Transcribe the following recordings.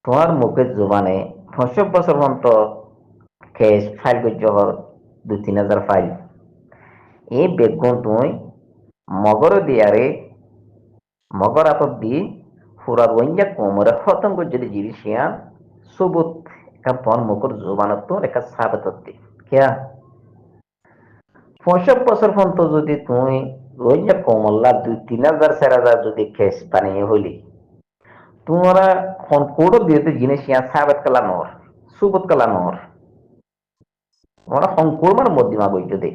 তোমার মুখের জোবানে ৫০ বছর পর্যন্ত কেস ফাইল করছো, ২-৩ হাজার ফাইল। এই বেগুন তুই মগর দিয়ারে মগর আতর দি ফুরা রোহিঙ্গা কোমরে খতম করে যদি জিনিস সবুত একটা তোমার মুখের জোবানত তো একটা সাবেত দি কিয়া ৬৫ বছর পর্যন্ত যদি তুমি রোহিঙ্গা কোমল্লা ২-৩ হাজার ৪ হাজার যদি কেস বানিয়ে হইলি তোমরা কোড়ো দিতে জিনিস সাবেত কালা নর সুবত কালা নর ওরা সংকুরমার মধ্যমা বৈদ্য দে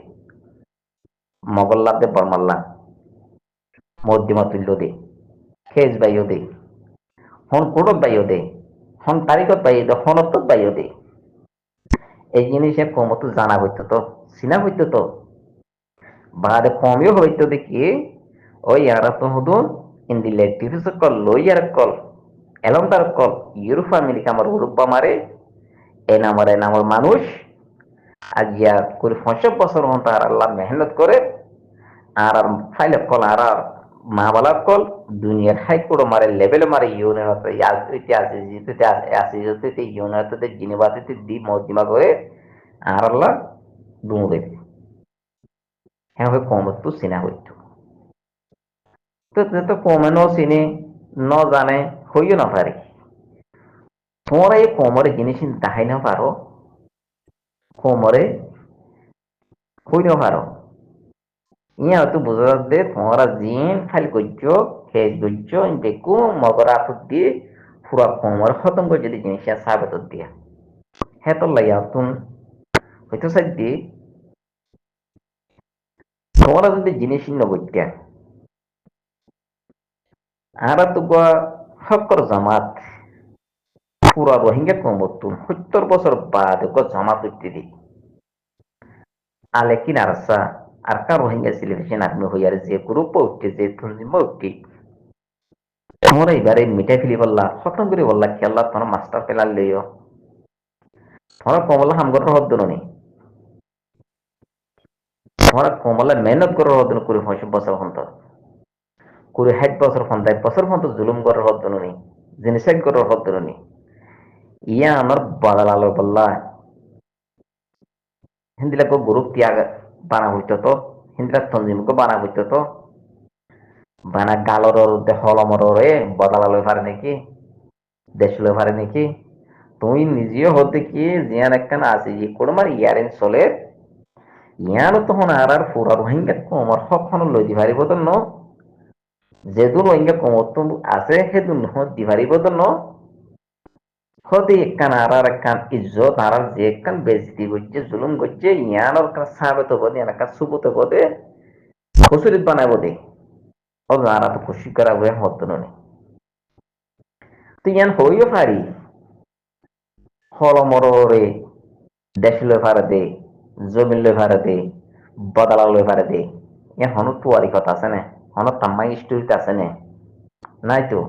মগল্লা দে বর্মাল্লা মধ্যমা তুল্য দে খেজ বাইও দে হন কোটত বাইও দে হন তারিখত বাইও দে হনত বাইও দে এই জিনিসের কমতো জানা হইতো তো চিনা হইতো তো বাদে কমিও হইতো দেখি ওই ইয়ারা তো হুদুন ইন্দি লেটিফিস কল লইয়ার কল এলম তার কল ইউরোপ আমেরিকা আমার উরুব্বা মারে এনামর মানুষ আজিয়া করে ৫০ বছর হন তার আল্লাহ মেহনত করে আর ফাইলে কল আর মা বালার কল দুনিয়ার হাই কোড়ো মারে লেভেল মারে ইউনিয়ন ইউনিয়ন জিনিবাতিতে দি মজিমা করে আর আল্লাহ দুমু দেবে হ্যাঁ কম তো চিনা হইতো তো কমে ন চিনি ন জানে হইও না পারে তোমরা এই কোমরে জিনিস দেখাই না পারো কোমরে হই না পারো ইয়া হয়তো বোঝা যাচ্ছে তোমরা জিন ফাইল করছো খেজ করছো দেখো মগর আতর দিয়ে পুরা কোমর খতম করে যদি জিনিস সাবেত দিয়া হ্যাঁ তো লাইয়া তুম হয়তো সাইড দিয়ে তোমরা যদি জিনিস নগত্যা আর তো হকর জামাত পুরা রোহিঙ্গা কমতুন ৭০ বছর বাদ জামাত ইত্যাদি আলে কি নারসা আর কা রোহিঙ্গা সিলেকশন আপনি হইয়ার যে গ্রুপ উঠছে যে তঞ্জিম উঠছি তোমরা এবারে মিঠাই ফেলি বললা খতম করে বললা খেলা তোমার মাস্টার পেলার লইও তোমরা কমলা হামগর হদ্দ নি তোমরা কমলা মেহনত করে হদ্দ করে ৫০ বছর পর্যন্ত করে ৬০ বছর ৫০ বছর পর্যন্ত জুলুম করে হদ্দ নি জিনিস করে হদ্দ নি ইয়া আমার বাদাল আলো বললা হিন্দিলাকে গ্রুপ ত্যাগ বানা হইতো তো হিন্দিলা তঞ্জিমকে বানা হইতো তো বানা গালর হলমর রে বদলা লই পারে নাকি দেশ লই পারে নাকি তুই নিজেও হতে কি জিয়ান একখান আছে যে কোড়মার ইয়ারেন চলে ইয়ানো তখন আর ফুরা রোহিঙ্গা কমর সখন লই দি পারিব তো ন যেদুন রোহিঙ্গা কমর তো আছে সেদুন দি পারিব তো ন হতে একখান আর একখান ইজ্জত আর যে একখান বেজতি করছে জুলুম করছে ইয়ানোর সাবেত বদে এনাকা সুবত বদে খুচুরিত বানাবো দে ও যারা তো খুশি করা হয়ে হতো না তুই ইয়ান হইও পারি হলমরে দেশ লই ভাড়া দে জমিন লই ভাড়া দে বদলা লই ভাড়া দে ইয়ান হনত তুয়ারি কথা আছে না হনত তাম্মাই স্টোরিতে আছে না নাই তো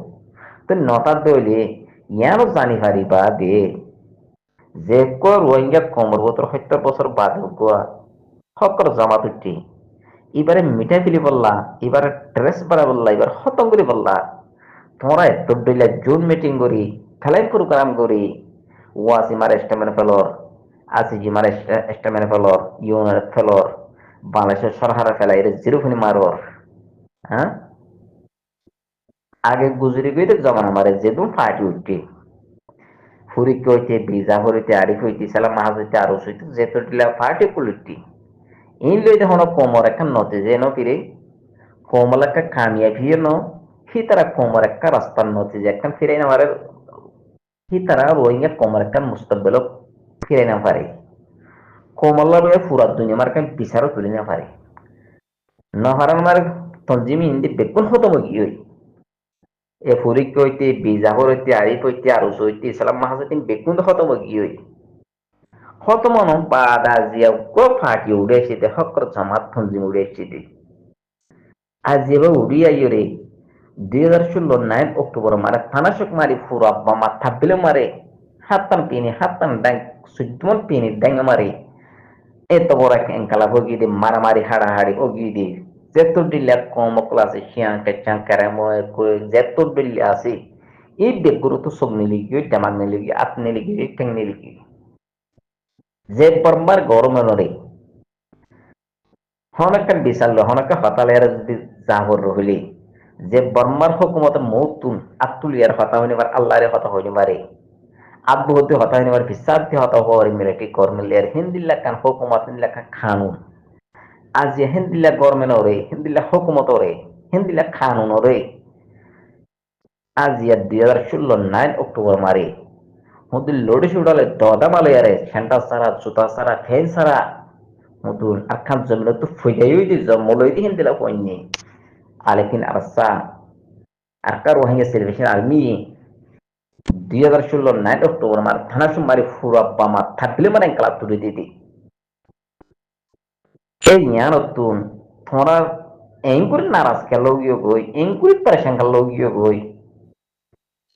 তুই নটার দইলে ইয়ানও জানি পারি বা দে যে রোহিঙ্গা কমর বতর ৭০ বছর বাদ গোয়া হকর জমা তুটি এবারে মিঠাই ফেলি বললা এবারে ড্রেস বাড়া বললা এবার খতম করে বললা তোমরা এত ডইলা জুন মিটিং করি খেলাই প্রোগ্রাম করি ওয়াসি মারে স্টেমেন ফেলর আসিজি মারে স্টেমেন ফেলর ইউনের ফেলর বাংলাদেশের সরহারা ফেলা এর জিরোফুনি মারর হ্যাঁ আগে গুজরি গইতে জমানা মারে যেদুন ফাটি উঠতে ফুরিকে হইতে ভিজা হইতে আরিফ হইতে সালাম মাহাজ হইতে আরো হইতে যেত দিলা ফাটি কুলিটি ইন লই দেখো কোমর একটা নতে যে ন ফিরে কোমল একটা কামিয়া ফিরে ন হি তারা কোমর একটা রাস্তার নতে যে একটা ফিরে না মারে হি তারা রোহিঙ্গা কোমর একটা মুস্তাকবেল ফিরে না পারে কোমল্লা বলে ফুরাত দুনিয়া মার কাম বিচারও তুলে না পারে নহারান মার তঞ্জিমি হিন্দি বেগুন হতো মগি হই এ ফুরিক হইতে বিজাহর হইতে আরিফ হইতে আরুস হইতে ইসলাম মাহাজুদ্দিন বেগুন হতো মগি হই হতো মনো বাদা জিয়া কো ফাটি উড়ে এসেছে হকর জামাত তঞ্জিম উড়ে এসেছে আজ এবার উড়ি আইও রে ২০১৬ মারে থানাশক মারি ফুরা বামা থাকলে মারে হাতান ড্যাং সুদ্মন পিনি ড্যাং মারে এত বড় এঙ্কালা ভগি দি মারামারি হাড়াহাড়ি ওগি দি যেত ডিল্লা কম ক্লাসে শিয়াং কেচাং কারাময় কই যেত ডিল্লা আছে এই বেগুলো তো সব নিলিগিয়ে ডামাক নিলিগিয়ে আত নিলিগিয়ে ঠেং নিলিগিয়ে যে বর্মার গরমে নরে হনকান বিশাল হনকা হতালের যদি জাহর রহিলি যে বর্মার হুকুমত মৌতুন আতুলিয়ার হতা হইনি বার আল্লাহরে হতা হইনি বারে আব্বু হতে হতা হইনি বার ফিসাদতে হতা হওয়ার মিলিটি কর্মিলিয়ার হিন্দিল্লা কান হুকুমত হিন্দিল্লা কান খানুন আজ হিন্দিল্লা গরমেন ওরে হিন্দিল্লা হুকুমত ওরে হিন্দিল্লা খানুন ওরে আজ 2016 9 অক্টোবর মারে হুদুল লোডে শুডালে দদা মালে সেন্টা সারা জুতা সারা ফেন সারা হুদুল আখান জমিনে তো ফুজাই দি জমলই দি হিন্দিলা পয়নি আলেকিন আরসা আরকার ওহাঙ্গে সেলিব্রেশন আর্মি 2016 9 অক্টোবর মার থানা সুমারি ফুরা বামা থাকলে মানে ক্লাব তুলে দিদি এই জ্ঞানতুন তোমরা এঙ্কুরি নারাজ খেলোগিও গই এঙ্কুরি পরেশান খেলোগিও গই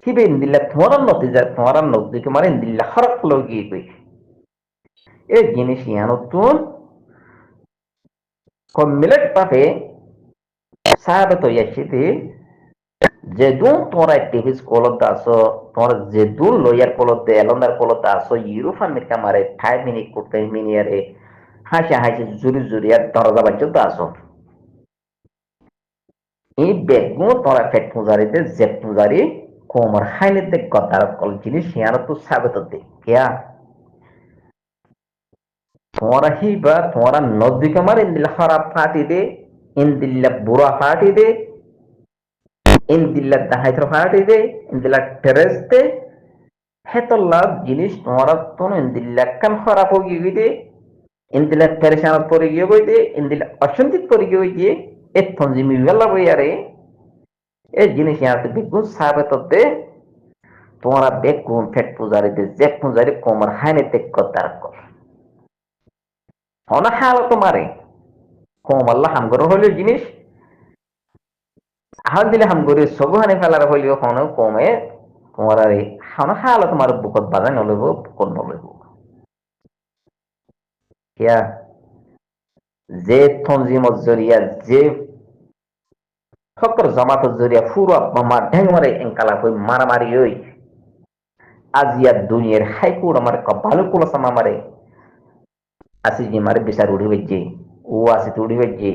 হিবে ইন্দিল্লা তোমরা নতিজা তোমরা নদিকে মানে ইন্দিল্লা হরক লোগি গই এই জিনিস জ্ঞানতুন কমিলেট পাবে সাহাবে তো ইয়াছিতে যেদুন তোমরা একটিভিস কলত আসো তোমরা যেদুন লয়ার কলত এলন্দার কলত আসো ইউরোপ আমেরিকা মারে 5 মিনিট করতে মিনিয়ারে হাসি হাসি জুরি জুরি আর দরজা বাচ্চা আসো এই বেগুন তোরা ফেট পূজারিতে যে পূজারি কোমর হাইনিতে গদার কল জিনিস হিয়ার তো সাবেত দে কিয়া তোরা হিবা তোরা নদী কামার ইন্দিল খারাপ ফাটি দে ইন্দিল্লা বুড়া ফাটি দে ইন্দিল্লা দাহাইত্র ফাটি দে ইন্দিল্লা টেরেস দে হেতল্লা জিনিস তোরা তো ইন্দিল্লা কান খারাপ হয়ে দে ইন্দিল্লা পেরেশান পরে গিয়ে গই দে ইন্দিল্লা অশান্তি পরে গিয়ে গিয়ে এতন জিমি গেলা বইয়ারে এই জিনিস ইয়াতে বেগুন সাবেত দে তোমরা বেগুন ফেট পূজারিতে যে পূজারি কোমর হাইনিতে গদার কল অনা হাল তোমারে কম আল্লাহ হামগর হইল জিনিস আহাল দিলে হামগরে সবু হানি ফেলার হইল কোন কমে তোমার হানা হাল তোমার বুকত বাজাই নলইব বুকত নলইব কিয়া যে তনজিমত জরিয়া যে ফকর জামাতত জরিয়া ফুরা মামা ঢেং মারে এঙ্কালা হই মারামারি হই আজিয়া দুনিয়ার হাইকুর আমার কপাল কুলা সামা মারে আসি জি মারে বিচার উড়ি বেজে ও আসি তুড়ি বেজে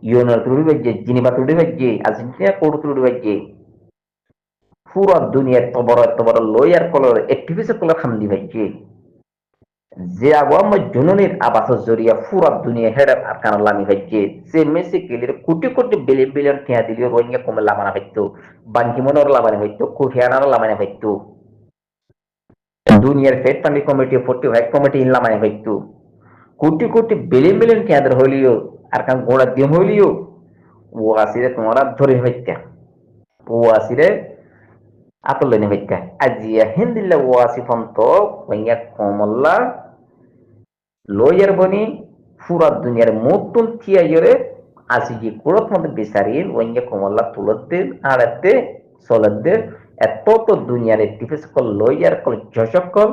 ইউনার তুড়ি বেজে জিনিবা তুড়ি বেজে আর্জেন্টিনা কোড তুড়ি বেজে পুরো দুনিয়া এত বড় লয়ার কলর একটিভিসে কলর খামদি বেজে যে আওয়াম জুনুনির আবাস জরিয়া পুরো দুনিয়া হেডার আরকান লামি বেজে যে Messi কেলির crore crore billion billion টিয়া দিলিও রোহিঙ্গা কমে লামানা হইতো বাঙ্কি মনোর লামানা হইতো কুঠিয়ানার লামানা হইতো দুনিয়ার fed funding committee 45 committee in লামানা হইতো কোটি কোটি বিলিয়ন বিলিয়ন কেন্দ্র হইলিও আর কান গোড়া দিয়ে হইলিও ও আসিরে তোমরা ধরে হইতা ও আসিরে আতলে নে হইতা আজিয়া হিন্দিল্লা ও আসি ফন্ত ওইয়া কমল্লা লয়ার বনি পুরা দুনিয়ার মতুন থিয়াইরে আসি যে কোড়ত মধ্যে বিচারিল ওইয়া কমল্লা তুলতে আড়াতে চলতে এত তো দুনিয়ার টিফিস কল লয়ার কল জশক কল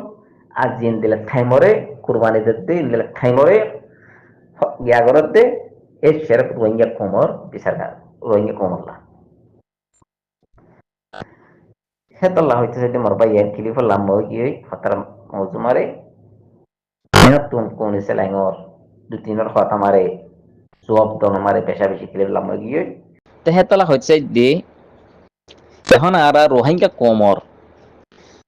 আজি ইন্দিলা থাইমরে কুরবানি দিতে ইন্দিলা থাইমরে ইয়াগরতে এই শেরফ রোহিঙ্গা কোমর বিচারগার রোহিঙ্গা কোমরলা হেতল্লা হইতে যদি মরবা ইয়ার কিলিফ লাম্বা গিয়ে হতার মজুমারে তুন কোন সেলাইঙর দু তিনর কথা মারে সব দন মারে পেশা বেশি কিলিফ লাম্বা গিয়ে তো হেতলা হইছে দি এখন আর রোহিঙ্গা কোমর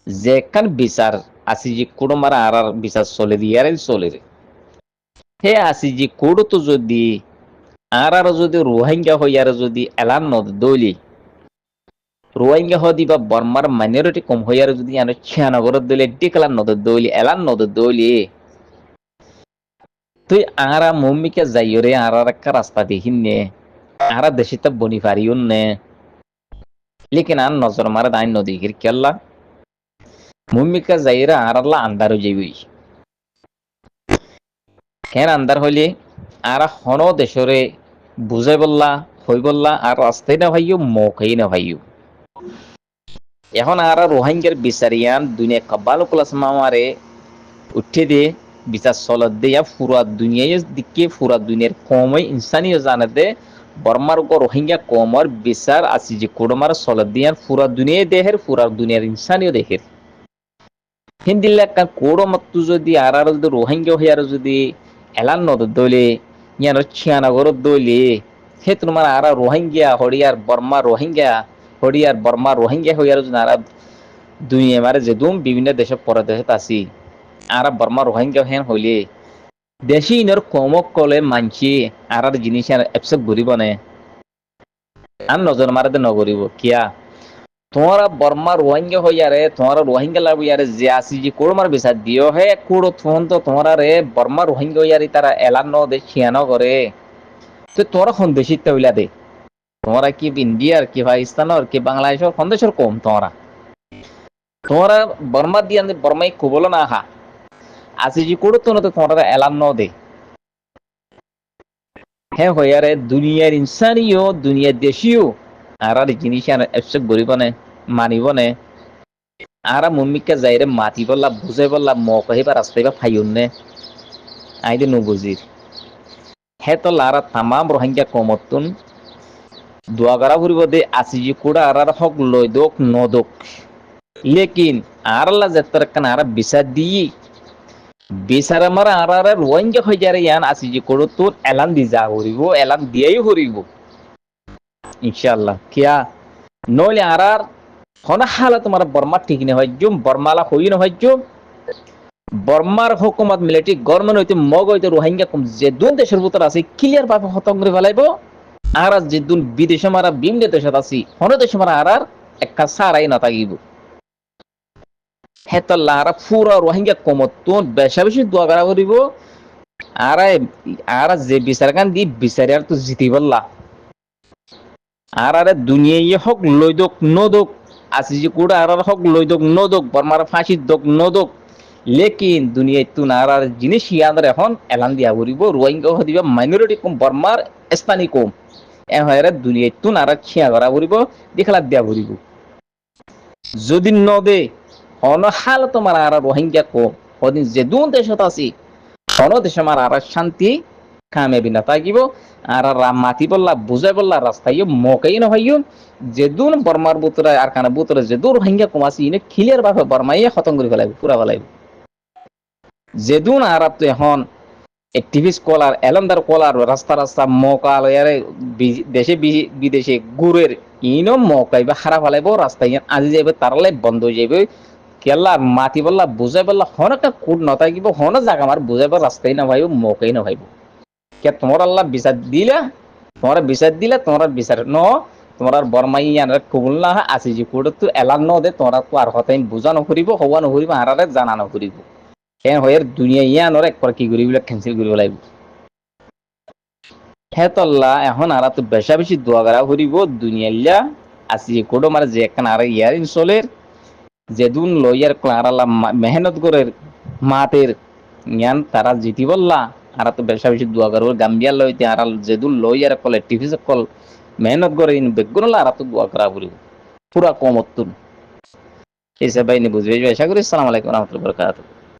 যেখান বিচার আসি যে কুড়মার আর বিচার চলে দিয়ারে চলে রে হে আসি যে কুড় তো যদি আর যদি রোহিঙ্গা হইয়ার যদি এলান নদ দইলি রোহিঙ্গা হদি বা বর্মার মাইনরিটি কম হইয়ার যদি আনো ছিয়ানগর দইলে ডিকলান নদ দইলি এলান নদ দইলি তুই আরা মম্মিকে যাইরে আর একটা রাস্তা দেখিন নে আরা দেশিতে বনি পারিও নে লেকিন আর নজর মারা দাইন নদী গির কেল্লা মম্মিকা যাইরা আর আল্লাহ আন্দার হয়ে যাইবই কেন আন্দার হইলে আর হন দেশরে বুঝাই বললা হই বললা আর রাস্তায় না ভাইও মৌকাই না ভাইও এখন আর রোহিঙ্গার বিচারিয়ান দুনিয়া কব্বাল প্লাস মামারে উঠে দে বিচার চলত দিয়া ফুরা দুনিয়ায় দিকে ফুরা দুনিয়ার কমই ইনসানিও জানে দে বর্মার উপর রোহিঙ্গা কমর বিচার আছে যে কোডমার সলদ দিয়ার পুরা দুনিয়া দেহের পুরা দুনিয়ার ইনসানিও দেহের হিন্দিল্লা কোড়ো মত্তু যদি আর যদি রোহিঙ্গা হইয়ার যদি এলান নদ দইলে ইয়ার ছিয়ানগর দইলে হে তোমার আর রোহিঙ্গা হরিয়ার বর্মা রোহিঙ্গা হইয়ার যদি আর দুনিয়া মারে যেদুম বিভিন্ন দেশে পরদেশত আছি আর বর্মা রোহিঙ্গা হেন হইলে দেশি ইনর কমক কলে মানছি আর জিনিস এপসেপ ঘুরিব নে আর নজর মারাতে নগরিব কিয়া তোমারা বর্মা রোহিঙ্গা হইয়ারে তোমারা রোহিঙ্গা লাগু ইয়ারে যে আসি যে কোড়মার বিচার দিও হে কোড়ো থন তো তোমারা রে বর্মা রোহিঙ্গা হইয়ারি তারা এলান দে খিয়ানো করে তো তোরা সন্দেশিত হইলা দে তোমরা কি ইন্ডিয়ার কি পাকিস্তানের কি বাংলাদেশের সন্দেশের কম তোমরা বর্মা দিয়ে বর্মাই কবল না হা আসি যে কোড়ো তো তোমরা এলান দে হ্যাঁ হইয়ারে দুনিয়ার ইনসানিও দুনিয়ার দেশিও আর জিনিস এসব গরিব নে মানিব নে আর মম্মিকে যাইরে মাতি বললা বুঝাই বললা মকহিবা রাস্তায় বা ফাইন নে আইদে নুবুজির হে তো লারা তামাম রোহিঙ্গা কমতুন দোয়াগারা ফুরিব দে আসি যে কুড়া আর হক লই দোক নদক লেকিন আর আল্লাহ যেতার কান আর বিচার দিই বিচার আমার আর রোহিঙ্গা হয়ে যারে ইয়ান আসি যে কুড়ো তোর এলান দি যা হরিব এলান দিয়েই হরিব ইনশাআল্লাহ কিয়া নইলে আর হন হালা তোমার বর্মা ঠিক না হয় বর্মালা হই না হয় বর্মার হুকুমত মিলিটারি গভর্নমেন্ট হইতে মগ হইতে রোহিঙ্গা কম যে দুন দেশের ভিতর আছে ক্লিয়ার ভাবে খতম করে ফেলাইব আর যে দুন বিদেশে মারা বিভিন্ন দেশত আছি হন দেশে মারা আর একটা সারাই না থাকিব হেতল্লা আর পুরা রোহিঙ্গা কমত তুন বেশা বেশি দোয়া করা করিব আর আর যে বিচার কান দি বিচারে আর তো জিতি বললা আর আরে দুনিয়ায় হক লইদক নদক আসি যে কুড়া আর হক লইদক নদক বর্মার ফাঁসি দক নদক লেকিন দুনিয়ায় তুন আর জিনিস ইয়াদের এখন এলান দিয়া করিব রোহিঙ্গা দিবা মাইনরিটি কম বর্মার স্থানীয় কম এ হয় দুনিয়ায় তুন আর ছিয়া করা করিব দেখালা দিয়া করিব যদি নদে অনহাল তোমার আর রোহিঙ্গা কম ওদিন যে দুন দেশত আছি অন দেশে আমার আর শান্তি কামেবি না থাকিব আর মাতি বললা বুঝাই বললা রাস্তায় মকাই নহাইও যেদুন বর্মার বুতরে আর কানা বুতরে যেদুর রোহিঙ্গা কমাছি ইনে ক্লিয়ার ভাবে বর্মাইয়া খতম করে ফেলাইব পুরা ফেলাইব যেদুন আর তো এখন অ্যাক্টিভিস্ট কলার এলমদার কলার রাস্তা রাস্তা মকা লয়ারে দেশে বিদেশে গুড়ের ইনো মকাইবা খারাপ ফেলাইব রাস্তায় আজি যাইবে তারালে বন্ধ হয়ে যাইবে কেলা মাতি বললা বুঝাই বললা হন একটা কুট নথাকিব হন জায়গা আমার বুঝাইব রাস্তায় না ভাইব মকাই না ভাইব কে তোমার আল্লাহ বিচার দিলা তোমার বিচার ন তোমার বর্মাই কবুল না আছে যে কোড তো এলান ন দে তোমরা তো আর হতাই বুঝা নকরিব হওয়া নকরিব আর জানা নকরিব কেন হয়ে দুনিয়া ইয়ানোর একবার কি করিব ক্যান্সেল করিব লাগব হ্যাঁ তো আল্লাহ এখন আর তো বেশা বেশি দোয়া করা করিব দুনিয়া আছে যে কোড মারে যে একখান আর ইয়ার ইনসলের যেদুন লইয়ার আর আল্লাহ মেহনত করে মাতের জ্ঞান তারা জিতি বললা আর তো বেশা বেশি দোয়া করবো গাম্বিয়ার লইতে আর যেদুল লইয়ার কলে টিভি কল মেহনত করে বেগুন আর তো দোয়া করা করিব পুরা কমতুন এই সবাই বুঝবে আশা করি আসসালামু আলাইকুম রহমতুল্লাহ বরকাতুহু